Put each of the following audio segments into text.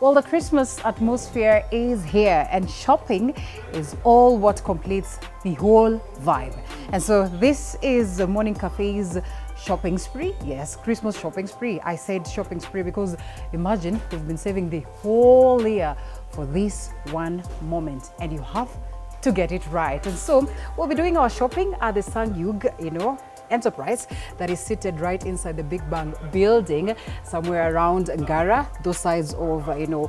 Well, the Christmas atmosphere is here, and shopping is all what completes the whole vibe. And so this is the Morning Cafe's shopping spree. Yes, Christmas shopping spree. I said shopping spree because imagine we've been saving the whole year for this one moment, and you have to get it right. And so we'll be doing our shopping at the SIGNET, enterprise that is seated right inside the Big Bang building, somewhere around Ngara, those sides of the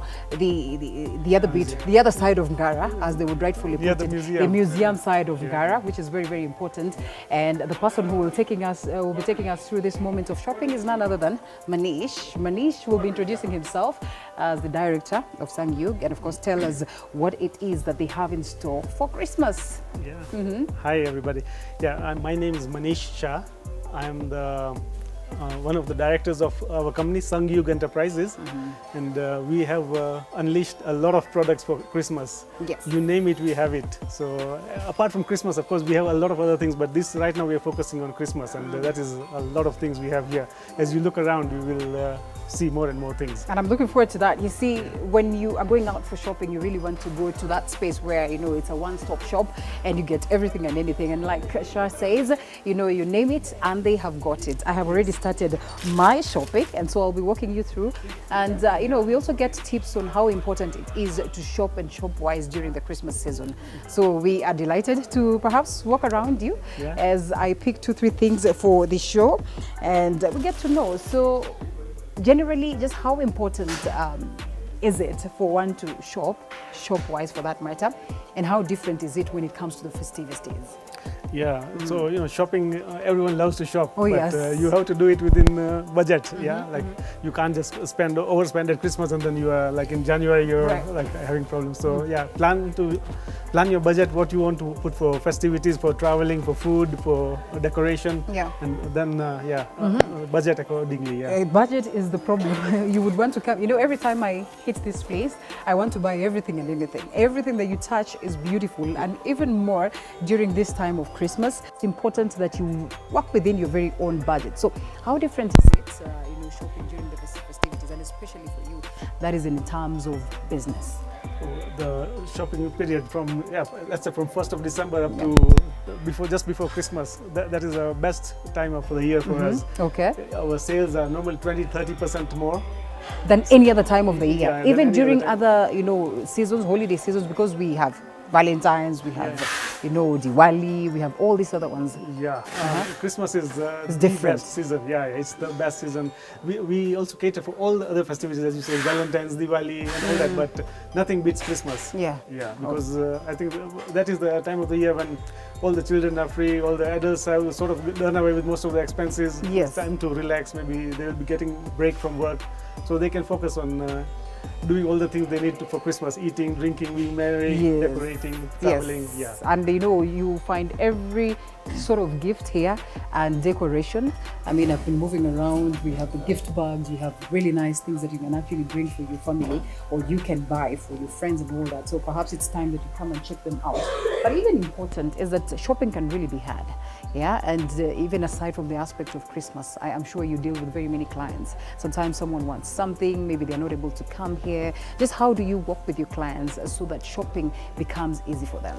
other side of Ngara, as they would rightfully put it, the museum side of Ngara, which is very, very important. And the person who will be taking us through this moment of shopping is none other than Manish. Manish will be introducing himself as the director of SIGNET, and of course tell us what it is that they have in store for Christmas. Hi everybody. My name is Manish Shah. I am the one of the directors of our company, SIGNET Enterprises, and we have unleashed a lot of products for Christmas. Yes. You name it, we have it. So apart from Christmas, of course, we have a lot of other things, but this right now we are focusing on Christmas, and that is a lot of things we have here. As you look around, you will see more and more things. And I'm looking forward to that. You see, when you are going out for shopping, you really want to go to that space where, it's a one-stop shop and you get everything and anything. And like Shah says, you name it and they have got it. I have already started my shopping, and so I'll be walking you through. And, we also get tips on how important it is to shop and shop wise during the Christmas season. So we are delighted to perhaps walk around you as I pick 2-3 things for the show, and we get to know. So generally, just how important is it for one to shop wise for that matter, and how different is it when it comes to the festivities? So shopping, everyone loves to shop, but you have to do it within budget. Like you can't just overspend at Christmas and then you are like in January you're like having problems. So plan your budget, what you want to put for festivities, for traveling, for food, for decoration, and then budget accordingly. Budget is the problem. You would want to come, every time I hit this place, I want to buy everything and anything. Everything that you touch is beautiful, and even more during this time of Christmas, it's important that you work within your very own budget. So how different is it, shopping during the festivities, and especially for you, that is in terms of business? The shopping period from, let's say from 1st of December up to just before Christmas, that is the best time of the year for us. Okay. Our sales are normally 20-30% more than any other time of the year, even during other seasons, holiday seasons, because we have Valentine's, we have Diwali, we have all these other ones. Christmas is it's the different best season. It's the best season. We also cater for all the other festivities, as you say, Valentine's, Diwali and all that, but nothing beats Christmas. Because I think that is the time of the year when all the children are free, all the adults have sort of done away with most of the expenses. It's time to relax. Maybe they will be getting break from work, so they can focus on doing all the things they need to for Christmas: eating, drinking, being merry, decorating, traveling. And you find every sort of gift here and decoration. I mean, I've been moving around. We have the gift bags. We have really nice things that you can actually bring for your family, or you can buy for your friends and all that. So perhaps it's time that you come and check them out. But even important is that shopping can really be had. And even aside from the aspect of Christmas, I am sure you deal with very many clients. Sometimes someone wants something, maybe they're not able to come here. Just how do you work with your clients so that shopping becomes easy for them?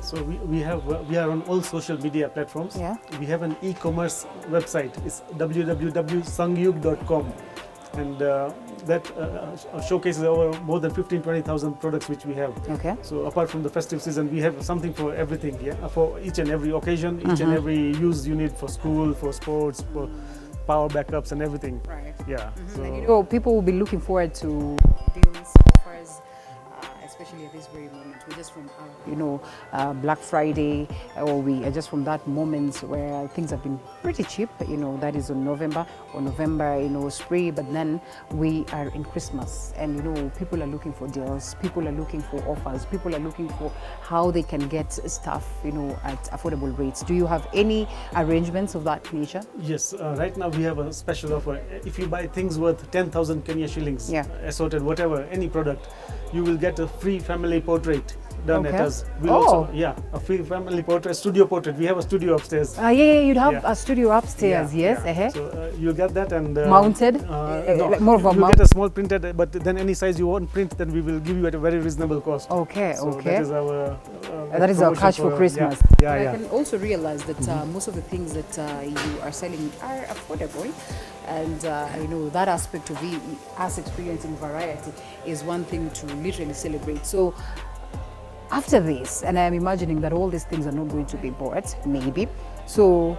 So we are on all social media platforms. We have an e-commerce website. It's www.signet.com, and that showcases over more than 15,000-20,000 products which we have. So apart from the festive season, we have something for everything, for each and every occasion, each and every use you need for school, for sports, for power backups and everything. So people will be looking forward to deals, offers, especially at this very moment. We're just from Black Friday, or we are just from that moment where things have been pretty cheap. That is on November spree. But then we are in Christmas, and people are looking for deals. People are looking for offers. People are looking for how they can get stuff at affordable rates. Do you have any arrangements of that nature? Yes, right now we have a special offer. If you buy things worth 10,000 Kenya shillings, assorted whatever, any product, you will get a free family portrait done at us. We also, a family portrait, a studio portrait. We have a studio upstairs. You'd have a studio upstairs, yes. So you'll get that and mounted, no, more of a you get a small printed, but then any size you want print, then we will give you at a very reasonable cost. So that is our cash for Christmas. I can also realize that most of the things that you are selling are affordable, and that aspect of us experiencing variety is one thing to literally celebrate. So after this, and I'm imagining that all these things are not going to be bought, maybe, so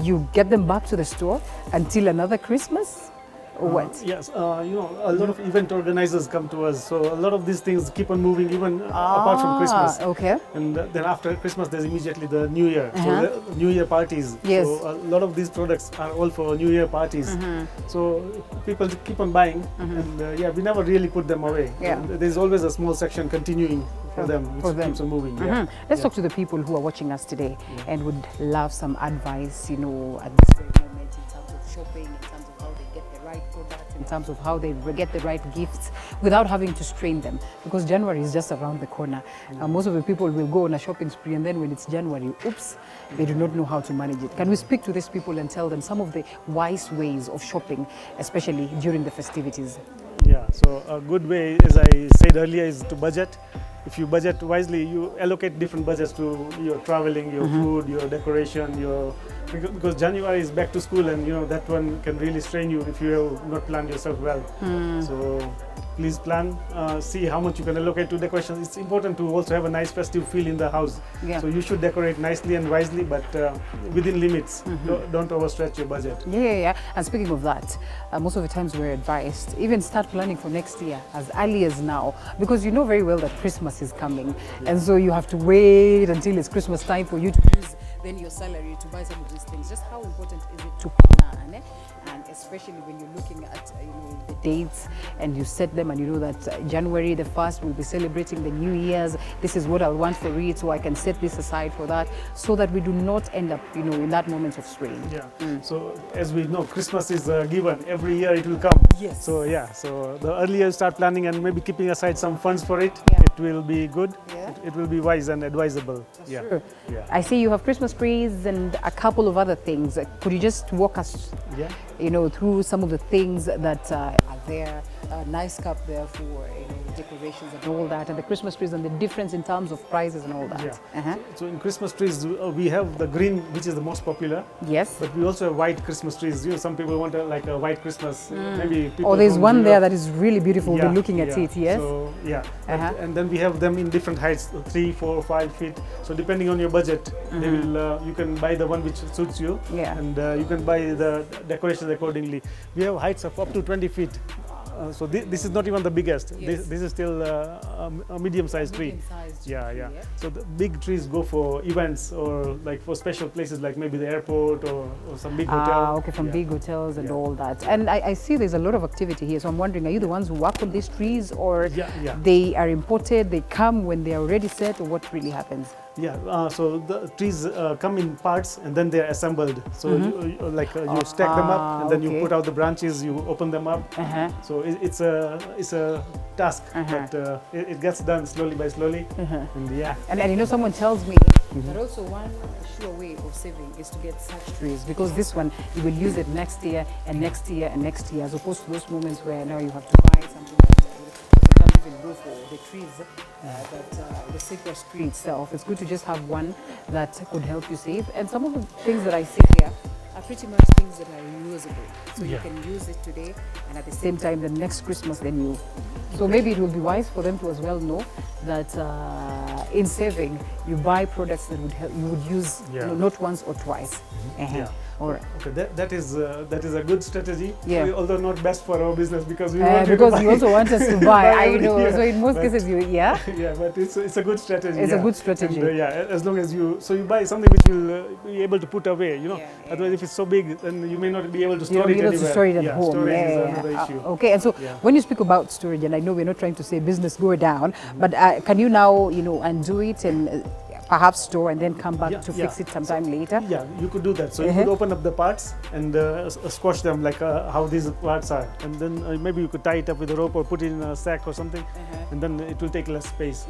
you get them back to the store until another Christmas? Or what? Yes, a lot of event organizers come to us, so a lot of these things keep on moving even apart from Christmas. And then after Christmas, there's immediately the New Year, so the New Year parties. So a lot of these products are all for New Year parties. So people keep on buying, and we never really put them away. There's always a small section continuing for them, which keeps on moving. Let's talk to the people who are watching us today and would love some advice, at this very moment in terms of shopping, in terms of how they get the right products, in terms of how they get the right gifts without having to strain them, because January is just around the corner. Most of the people will go on a shopping spree, and then when it's January, oops, they do not know how to manage it. Can we speak to these people and tell them some of the wise ways of shopping, especially during the festivities? So a good way, as I said earlier, is to budget. If you budget wisely, you allocate different budgets to your traveling, your food, your decoration, because January is back to school, and that one can really strain you if you have not planned yourself well. So please plan, see how much you can allocate to decoration. It's important to also have a nice festive feel in the house. So you should decorate nicely and wisely, but within limits. Don't overstretch your budget. And speaking of that, most of the times we're advised, even start planning for next year as early as now, because you know very well that Christmas is coming. And so you have to wait until it's Christmas time for you to use then your salary to buy some of these things. Just how important is it to plan? And especially when you're looking at the dates and you set them, and you know that January the 1st we'll be celebrating the New Year's. This is what I'll want for it, so I can set this aside for that, so that we do not end up in that moment of strain. So as we know, Christmas is given. Every year it will come. So so the earlier you start planning and maybe keeping aside some funds for it, it will be good. It will be wise and advisable. Sure. I see you have Christmas trees and a couple of other things. Could you just walk us through some of the things that are there? A nice cup there for decorations and all that, and the Christmas trees, and the difference in terms of prices and all that. So in Christmas trees, we have the green, which is the most popular. But we also have white Christmas trees. Some people want a white Christmas. Maybe people there's one there that is really beautiful. We're looking at it. So and then we have them in different heights, 3, 4, 5 feet. So depending on your budget, they will. You can buy the one which suits you, and you can buy the decorations accordingly. We have heights of up to 20 feet. So this is not even the biggest. This is still a medium-sized tree. So the big trees go for events, or like for special places, like maybe the airport or some big hotel. From big hotels and all that. And I see there's a lot of activity here. So I'm wondering, are you the ones who work on these trees, or they are imported? They come when they are already set, or what really happens? So the trees come in parts, and then they are assembled. So you stack them up, and then you put out the branches, you open them up. So it's a task, but it gets done slowly by slowly. And someone tells me that also one sure way of saving is to get such trees, because this one you will use it next year and next year and next year, as opposed to those moments where now you have to buy something that you can't even go for the trees. The citrus tree itself, it's good to just have one that could help you save. And some of the things that I see here are pretty much things that are reusable. So you can use it today, and at the same time, the next Christmas, then you. So maybe it will be wise for them to as well know that in saving, you buy products that would help, you would use not once or twice. All right. Okay, that is a good strategy. Although not best for our business, because we you also want us to buy. I know. So in most cases, but it's a good strategy. It's a good strategy. And, as long as you buy something which will be able to put away. Otherwise, if it's so big, then you may not be able to store it anywhere. To store it at home. Storage is another issue. Okay, and so when you speak about storage, and I know we're not trying to say business go down, but can you now undo it and perhaps store and then come back to fix it sometime later? Yeah, you could do that. So you could open up the parts and squash them like how these parts are. And then maybe you could tie it up with a rope or put it in a sack or something. And then it will take less space.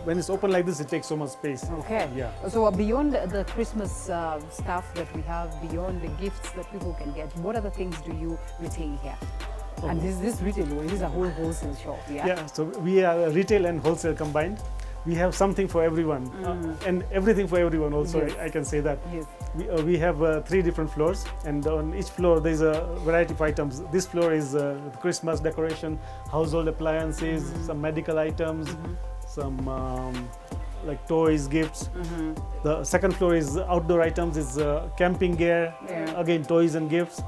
When it's open like this, it takes so much space. Okay. Yeah. So beyond the Christmas stuff that we have, beyond the gifts that people can get, what other things do you retain here? And this retail, this is a whole wholesale shop, Yeah, so we are retail and wholesale combined. We have something for everyone and everything for everyone also, I can say that. Yes. We have 3 different floors, and on each floor there's a variety of items. This floor is Christmas decoration, household appliances, some medical items, some like toys, gifts. The second floor is outdoor items, is camping gear, again toys and gifts.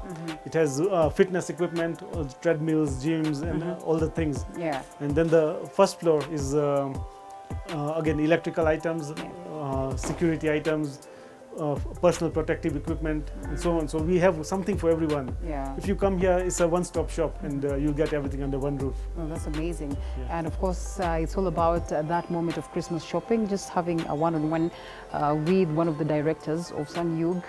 It has fitness equipment, treadmills, gyms, and all the things. Yeah. And then the first floor is again electrical items, security items, personal protective equipment, and so on. So we have something for everyone. Yeah. If you come here, it's a one-stop shop, and you'll get everything under one roof. Oh, that's amazing. And of course, it's all about that moment of Christmas shopping, just having a one-on-one with one of the directors of Sanyug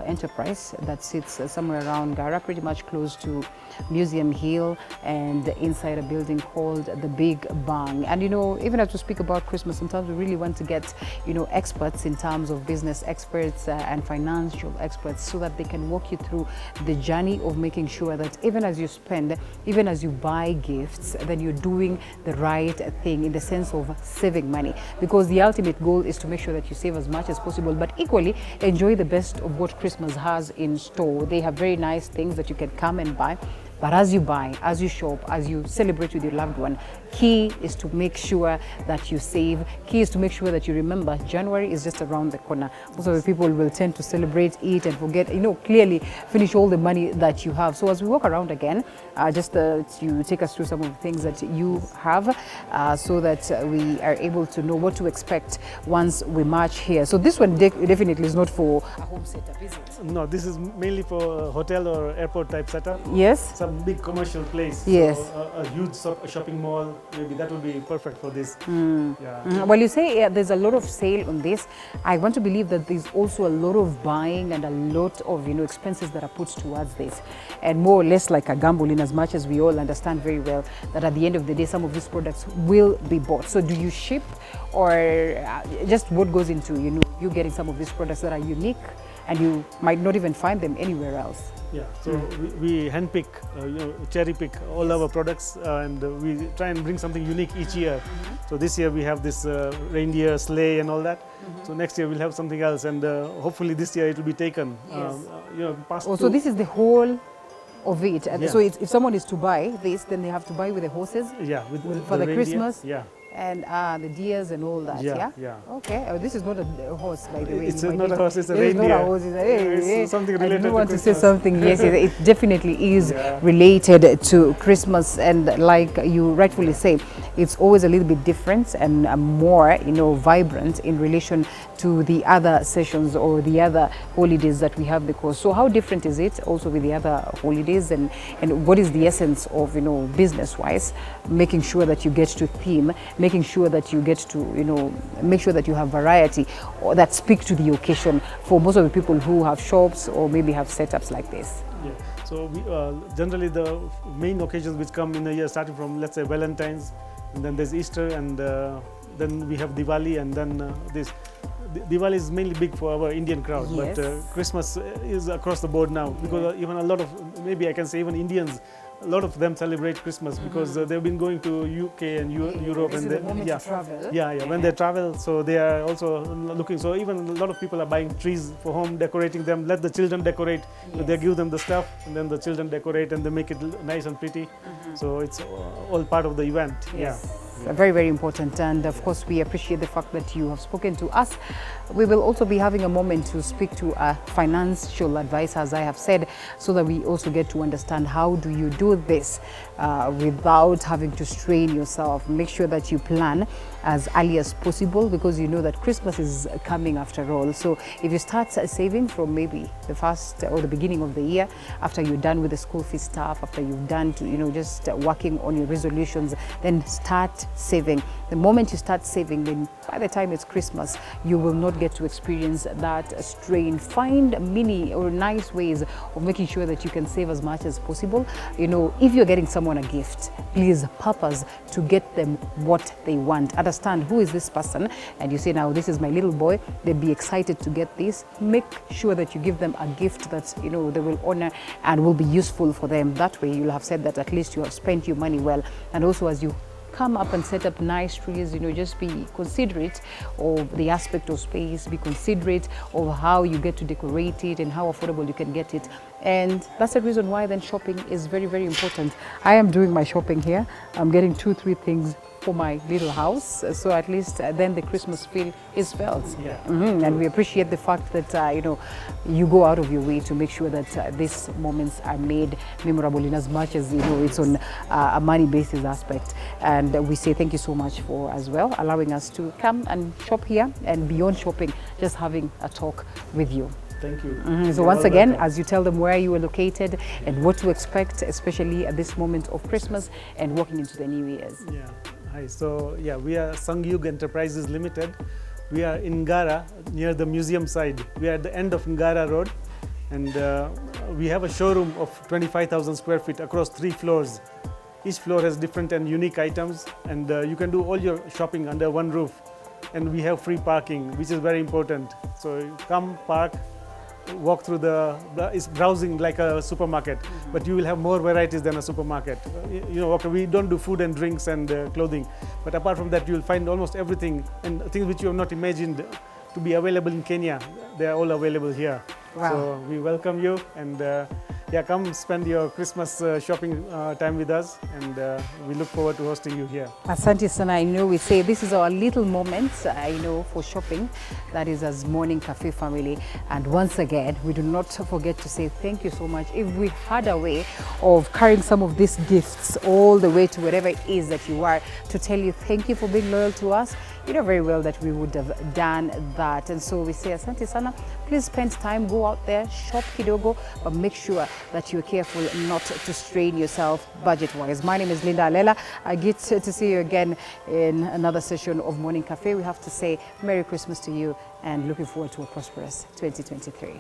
Enterprise that sits somewhere around Gara, pretty much close to Museum Hill and inside a building called the Big Bang. And you know, even as we speak about Christmas, sometimes we really want to get, you know, experts in terms of business experts and financial experts, so that they can walk you through the journey of making sure that even as you spend, even as you buy gifts, then you're doing the right thing in the sense of saving money, because the ultimate goal is to make sure that you save as much as possible, but equally enjoy the best of what Christmas has in store. They have very nice things that you can come and buy. But as you buy, as you shop, as you celebrate with your loved one, key is to make sure that you save. Key is to make sure that you remember January is just around the corner. Most of the people will tend to celebrate, eat, and forget, you know, clearly finish all the money that you have. So as we walk around again, you take us through some of the things that you have, so that we are able to know what to expect once we march here. So this one definitely is not for a home setup, is it? No, this is mainly for hotel or airport type setup. Yes. Some big commercial place. Yes. So a huge shopping mall, maybe that would be perfect for this. Yeah. Well, you say there's a lot of sale on this. I want to believe that there's also a lot of buying and a lot of, you know, expenses that are put towards this, and more or less like a gamble, in as much as we all understand very well that at the end of the day some of these products will be bought. So do you ship, or just what goes into, you know, you getting some of these products that are unique and you might not even find them anywhere else? Yeah, so we handpick, you know, cherry pick all our products, and we try and bring something unique each year. So this year we have this reindeer sleigh and all that. So next year we'll have something else, and hopefully this year it will be taken. You know, past so this is the whole of it. And so if someone is to buy this, then they have to buy with the horses. Yeah, for the reindeer. Christmas. Yeah. And the deers and all that, Yeah. Okay. Oh, this is not a horse, by the way. It's not a horse, it's a reindeer. It's not a horse, it's something related to I want to say Christmas. something, yes, it definitely is related to Christmas, and like you rightfully say, it's always a little bit different and more, you know, vibrant in relation to the other sessions or the other holidays that we have. Because so how different is it also with the other holidays, and what is the essence of, you know, business-wise, making sure that you get to theme, making sure that you get to, you know, make sure that you have variety or that speak to the occasion for most of the people who have shops or maybe have setups like this. Yeah. So we, generally the main occasions which come in a year, starting from, let's say, Valentine's, and then there's Easter, and then we have Diwali, and then this. Diwali is mainly big for our Indian crowd, but Christmas is across the board now, because even a lot of, maybe I can say even Indians, a lot of them celebrate Christmas because they've been going to UK and Europe, and when they travel, so they are also looking. So even a lot of people are buying trees for home, decorating them. Let the children decorate. So they give them the stuff, and then the children decorate, and they make it nice and pretty. So it's all part of the event. Very, very important, and of course we appreciate the fact that you have spoken to us. We will also be having a moment to speak to a financial advisor, as I have said, so that we also get to understand how do you do this without having to strain yourself. Make sure that you plan as early as possible, because you know that Christmas is coming after all. So if you start saving from maybe the first or the beginning of the year, after you're done with the school fees stuff, after you've done to, you know, just working on your resolutions, then start saving. The moment you start saving, then by the time it's Christmas, you will not get to experience that strain. Find mini or nice ways of making sure that you can save as much as possible. You know, if you're getting someone a gift, please purpose to get them what they want. Understand who is this person, and you say, now this is my little boy, they'd be excited to get this. Make sure that you give them a gift that, you know, they will honor and will be useful for them. That way you'll have said that at least you have spent your money well. And also, as you come up and set up nice trees, you know, just be considerate of the aspect of space, be considerate of how you get to decorate it and how affordable you can get it. And that's the reason why then shopping is very, very important. I am doing my shopping here. I'm getting 2-3 things for my little house, so at least then the Christmas feel is felt. Yeah. And we appreciate the fact that you know, you go out of your way to make sure that these moments are made memorable, in as much as, you know, it's on a money basis aspect. And we say thank you so much for as well allowing us to come and shop here, and beyond shopping, just having a talk with you. Thank you. So once again, as you tell them where you are located and what to expect, especially at this moment of Christmas and walking into the New Year's. Yeah. Hi. So yeah, we are Sangyug Enterprises Limited. We are in Ngara, near the museum side. We are at the end of Ngara Road, and we have a showroom of 25,000 square feet across 3 floors. Each floor has different and unique items, and you can do all your shopping under one roof. And we have free parking, which is very important. So you come, park, walk through it's browsing like a supermarket, but you will have more varieties than a supermarket. You know, okay, we don't do food and drinks and clothing, but apart from that, you will find almost everything, and things which you have not imagined to be available in Kenya, they are all available here. Wow. So we welcome you, and yeah, come spend your Christmas shopping time with us, and we look forward to hosting you here. Asante sana. I know we say this is our little moment, I know, for shopping. That is as Morning Cafe family. And once again, we do not forget to say thank you so much. If we had a way of carrying some of these gifts all the way to wherever it is that you are, to tell you thank you for being loyal to us, you know very well that we would have done that. And so we say asante sana. Please spend time, go out there, shop kidogo, but make sure that you're careful not to strain yourself budget-wise. My name is Linda Alela. I get to see you again in another session of Morning Cafe. We have to say Merry Christmas to you and looking forward to a prosperous 2023.